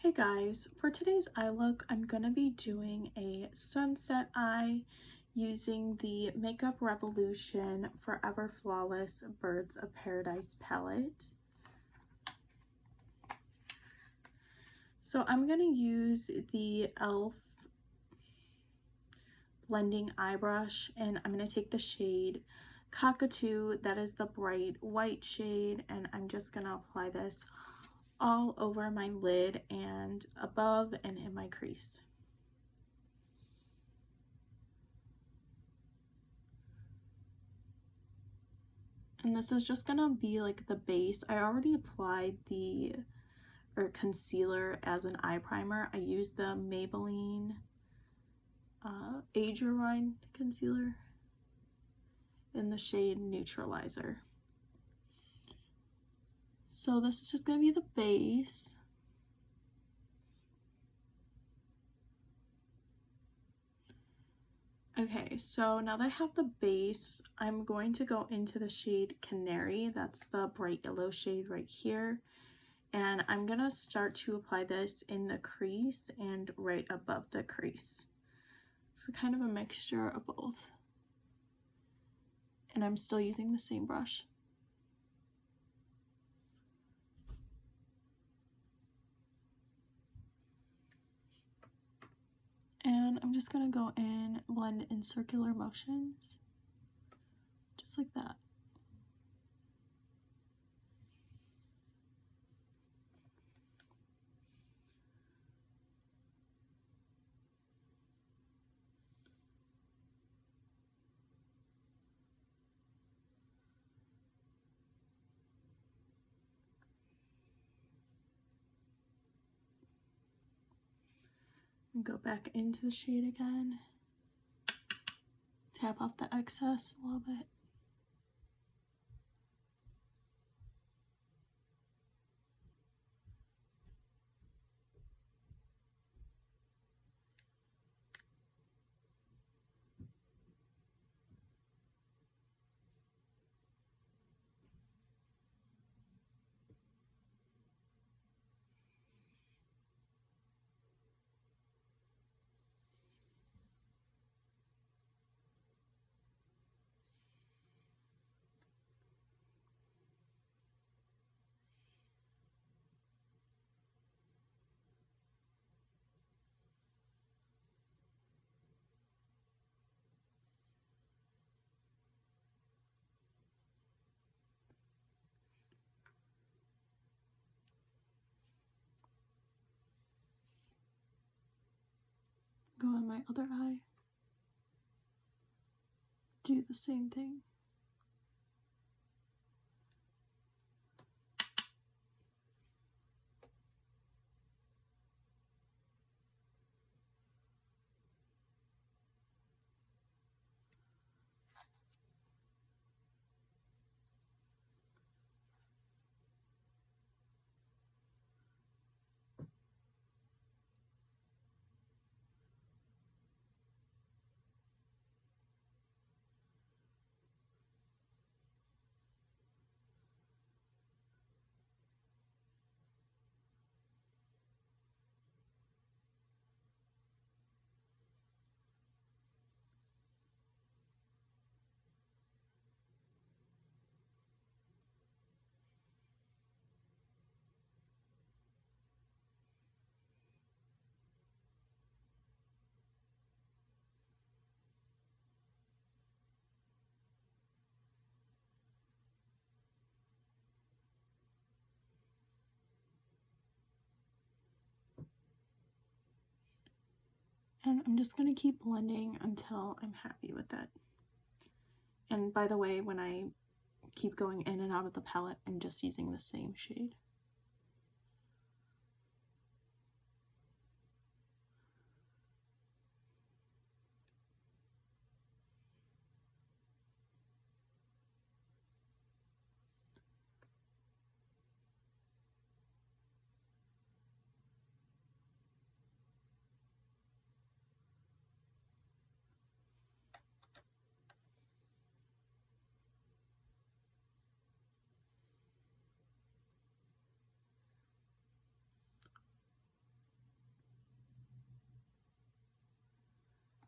Hey guys, for today's eye look, I'm going to be doing a sunset eye using the Makeup Revolution Forever Flawless Birds of Paradise palette. So I'm going to use the e.l.f. blending eye brush, and I'm going to take the shade Cockatoo, that is the bright white shade, and I'm just going to apply this all over my lid and above and in my crease. And this is just gonna be like the base. I already applied the concealer as an eye primer. I used the Maybelline Age Rewind concealer in the shade Neutralizer. So this is just gonna be the base. Okay, so now that I have the base, I'm going to go into the shade Canary. That's the bright yellow shade right here. And I'm gonna start to apply this in the crease and right above the crease. So kind of a mixture of both. And I'm still using the same brush. And I'm just gonna go in, blend in circular motions, just like that. And go back into the shade again. Tap off the excess a little bit. Go on my other eye. Do the same thing. And I'm just gonna keep blending until I'm happy with it. And by the way, when I keep going in and out of the palette, I'm just using the same shade.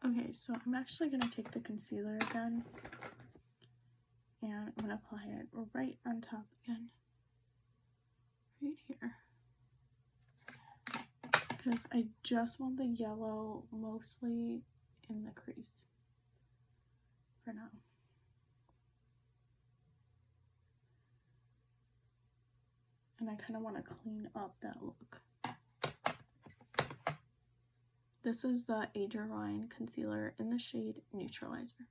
Okay, so I'm actually going to take the concealer again, and I'm going to apply it right on top again, right here, because I just want the yellow mostly in the crease for now. And I kind of want to clean up that look. This is the Adrienne concealer in the shade Neutralizer.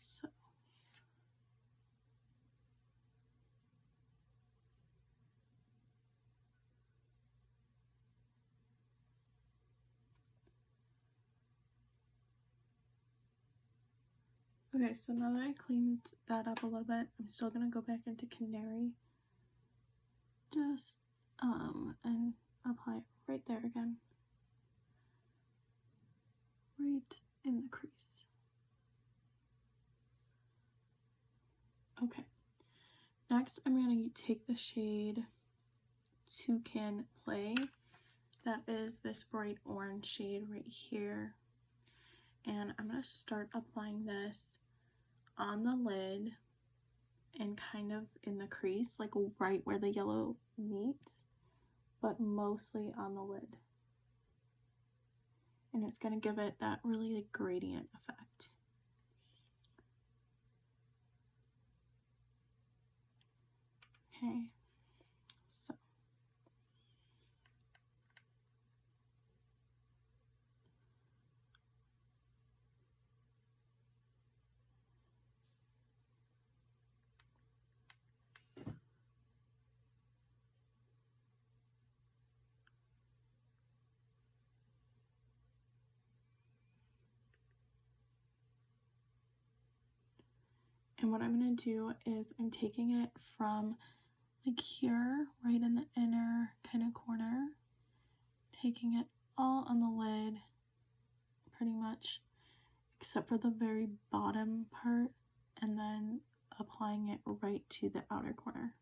So. Okay, so now that I cleaned that up a little bit, I'm still gonna go back into Canary. Just, and apply it right there again. Right in the crease. Okay. Next, I'm gonna take the shade Toucan Play. That is this bright orange shade right here. And I'm gonna start applying this on the lid and kind of in the crease, like right where the yellow meets, but mostly on the lid. And it's going to give it that really like gradient effect. Okay, so and what I'm going to do is I'm taking it from like here, right in the inner kind of corner, taking it all on the lid, pretty much, except for the very bottom part, and then applying it right to the outer corner.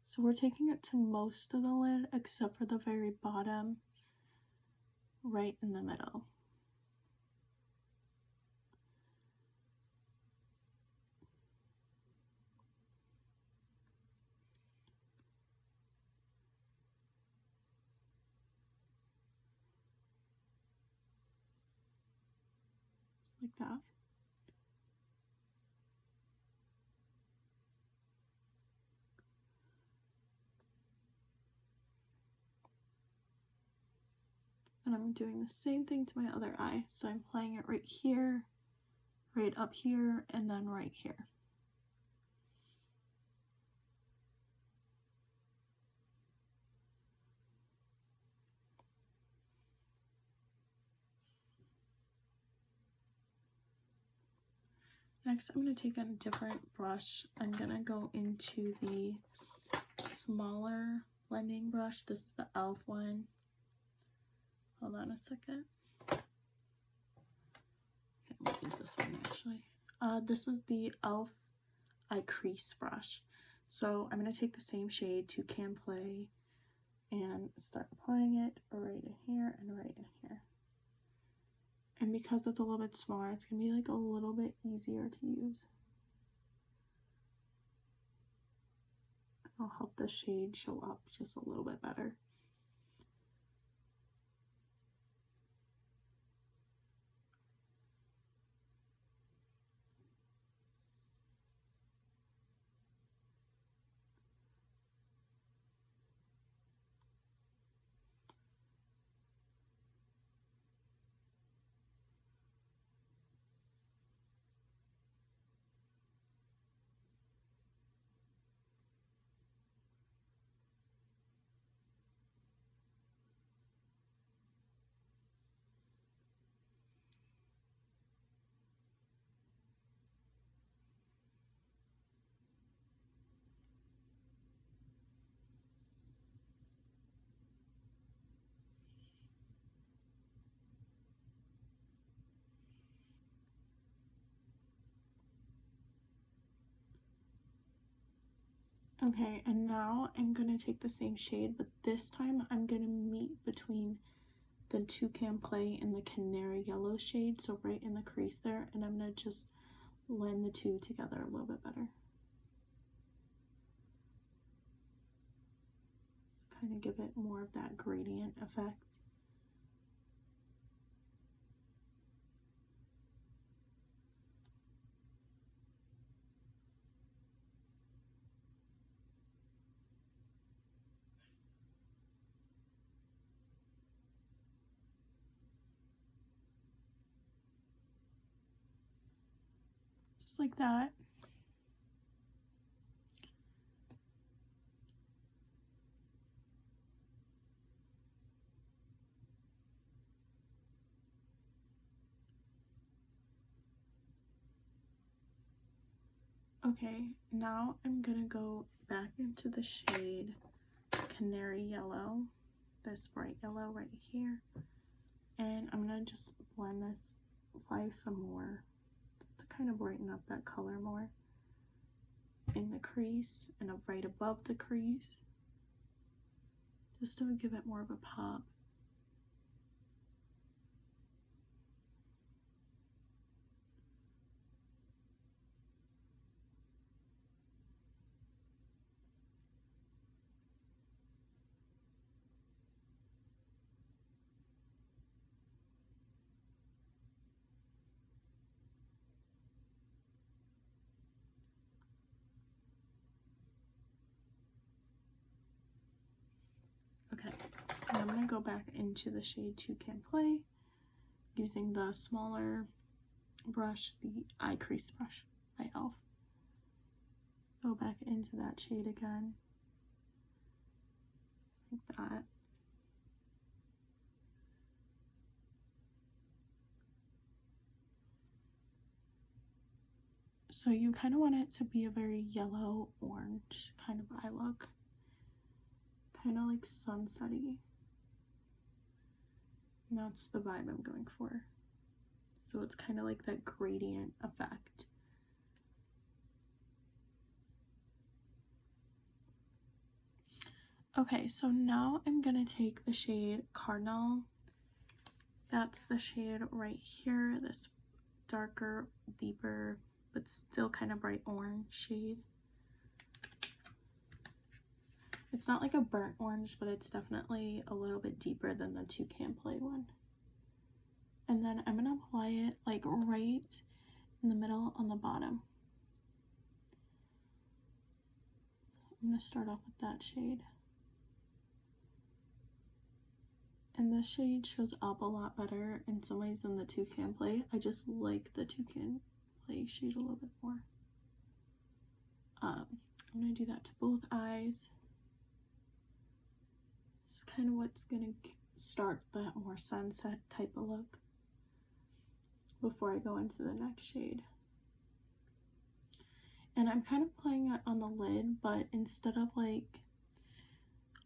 So we're taking it to most of the lid, except for the very bottom, right in the middle. Just like that. And I'm doing the same thing to my other eye. So I'm applying it right here, right up here, and then right here. Next, I'm going to take a different brush. I'm going to go into the smaller blending brush. This is the e.l.f. one. Hold on a second. Okay, I'm going to use this one actually. This is the e.l.f. Eye Crease brush. So I'm going to take the same shade, Toucan Play, and start applying it right in here and right in here. And because it's a little bit smaller, it's going to be like a little bit easier to use. It'll help the shade show up just a little bit better. Okay, and now I'm going to take the same shade, but this time I'm going to meet between the Toucan Play and the Canary Yellow shade, so right in the crease there, and I'm going to just blend the two together a little bit better. Just kind of give it more of that gradient effect. Just like that. Okay, now I'm gonna go back into the shade Canary Yellow, this bright yellow right here, and I'm gonna just blend this, apply some more, just to kind of brighten up that color more in the crease and right above the crease, just to give it more of a pop. Okay, and I'm gonna go back into the shade Toucan Play using the smaller brush, the eye crease brush by e.l.f. Go back into that shade again, like that. So you kind of want it to be a very yellow orange kind of eye look, kind of like sunsetty. And that's the vibe I'm going for. So it's kind of like that gradient effect. Okay, so now I'm gonna take the shade Cardinal. That's the shade right here, this darker, deeper, but still kind of bright orange shade. It's not like a burnt orange, but it's definitely a little bit deeper than the Toucan Play one. And then I'm gonna apply it like right in the middle on the bottom. I'm gonna start off with that shade. And this shade shows up a lot better in some ways than the Toucan Play. I just like the Toucan Play shade a little bit more. I'm gonna do that to both eyes. This is kind of what's gonna start that more sunset type of look before I go into the next shade. And I'm kind of playing it on the lid, but instead of like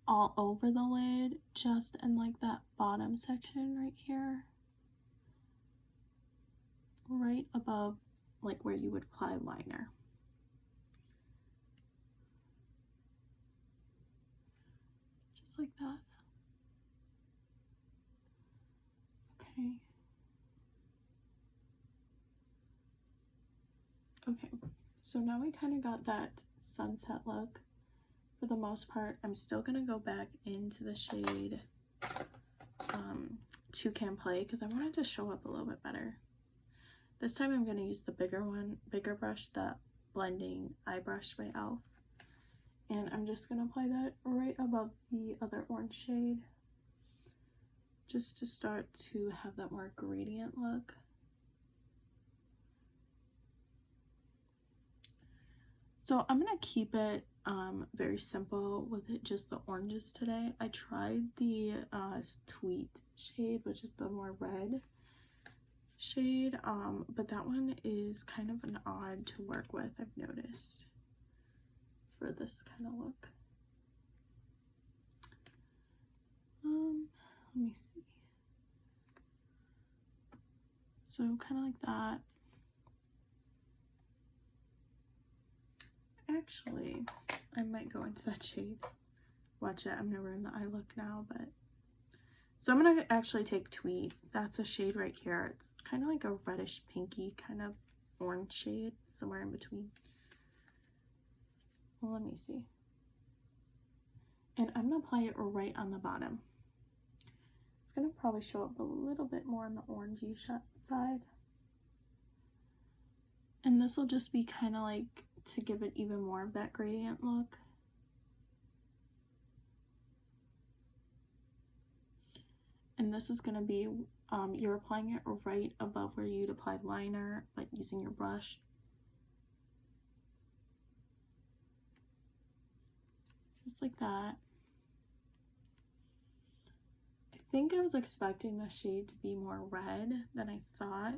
all over the lid, just in like that bottom section right here, right above like where you would apply liner. Just like that. Okay. Okay, so now we kind of got that sunset look. For the most part, I'm still gonna go back into the shade Toucan Play because I want it to show up a little bit better. This time I'm gonna use the bigger brush, the blending eye brush by e.l.f. And I'm just gonna apply that right above the other orange shade, just to start to have that more gradient look. So I'm gonna keep it very simple with it, just the oranges today. I tried the Tweet shade, which is the more red shade, but that one is kind of an odd to work with, I've noticed, for this kind of look. Let me see. So kind of like that. Actually, I might go into that shade. Watch it, I'm never in the eye look now, but. So I'm gonna actually take Tweed. That's a shade right here. It's kind of like a reddish pinky kind of orange shade, somewhere in between. Well, let me see. And I'm gonna apply it right on the bottom. It's gonna probably show up a little bit more on the orangey side. And this will just be kind of like to give it even more of that gradient look. And this is gonna be, you're applying it right above where you'd apply liner, but using your brush. Just like that. I think I was expecting the shade to be more red than I thought,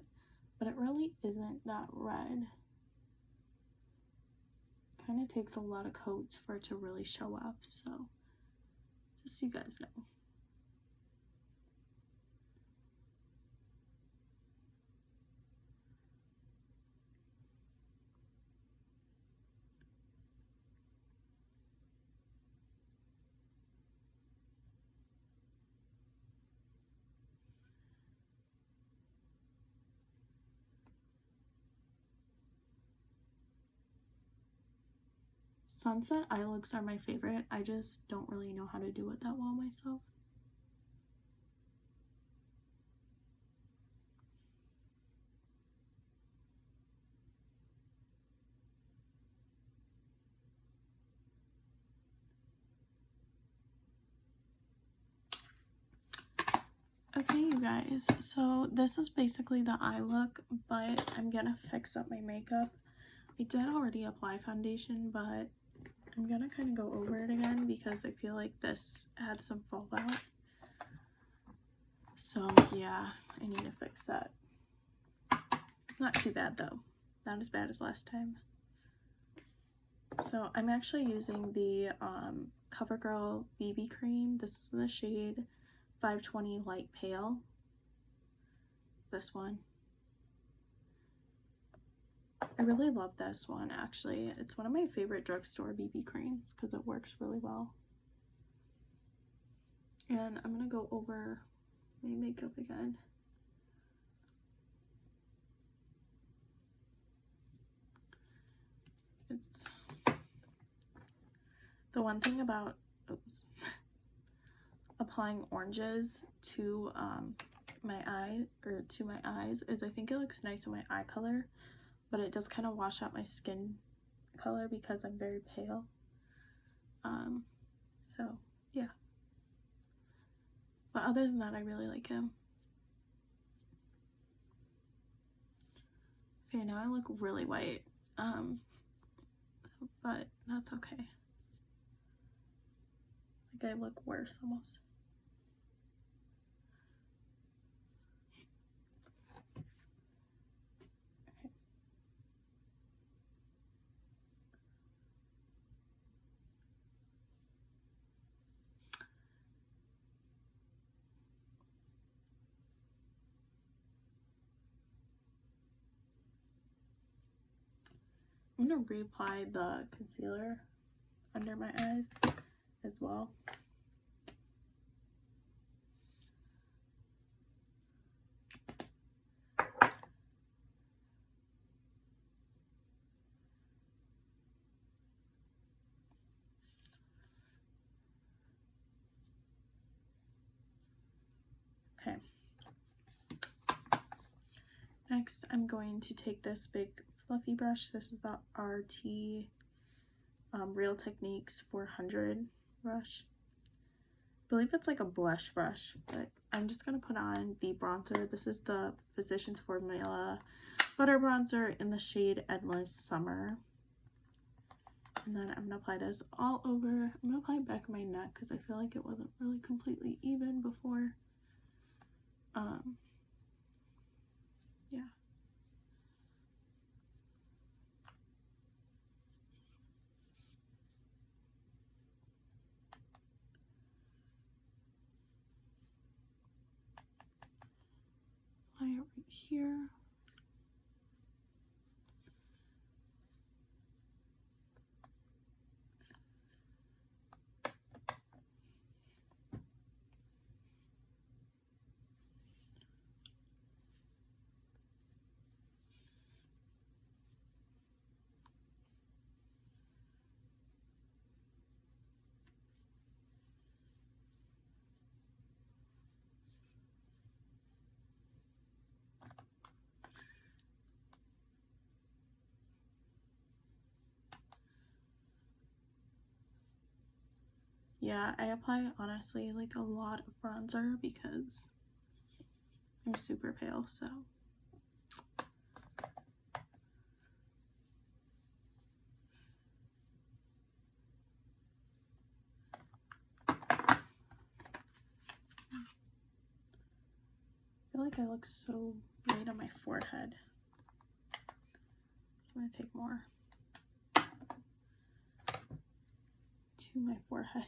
but it really isn't that red. Kind of takes a lot of coats for it to really show up, so just so you guys know. Sunset eye looks are my favorite. I just don't really know how to do it that well myself. Okay, you guys, so this is basically the eye look, but I'm gonna fix up my makeup. I did already apply foundation, but I'm gonna kind of go over it again because I feel like this had some fallout. So yeah, I need to fix that. Not too bad though, not as bad as last time. So I'm actually using the CoverGirl BB cream. This is in the shade 520 Light Pale. It's this one. I really love this one actually. It's one of my favorite drugstore BB creams because it works really well. And I'm gonna go over my makeup again. It's the one thing about applying oranges to my eye or to my eyes is I think it looks nice in my eye color, but it does kind of wash out my skin color because I'm very pale. So yeah, but other than that, I really like him. Okay, now I look really white, but that's okay. Like I look worse almost. I'm gonna reapply the concealer under my eyes as well. Okay. Next, I'm going to take this big fluffy brush. This is the RT Real Techniques 400 brush. I believe it's like a blush brush, but I'm just going to put on the bronzer. This is the Physicians Formula Butter Bronzer in the shade Endless Summer. And then I'm going to apply this all over. I'm going to apply it back of my neck because I feel like it wasn't really completely even before. Yeah. Apply it right here. Yeah, I apply honestly like a lot of bronzer because I'm super pale, so. I feel like I look so white on my forehead. So I'm gonna take more to my forehead.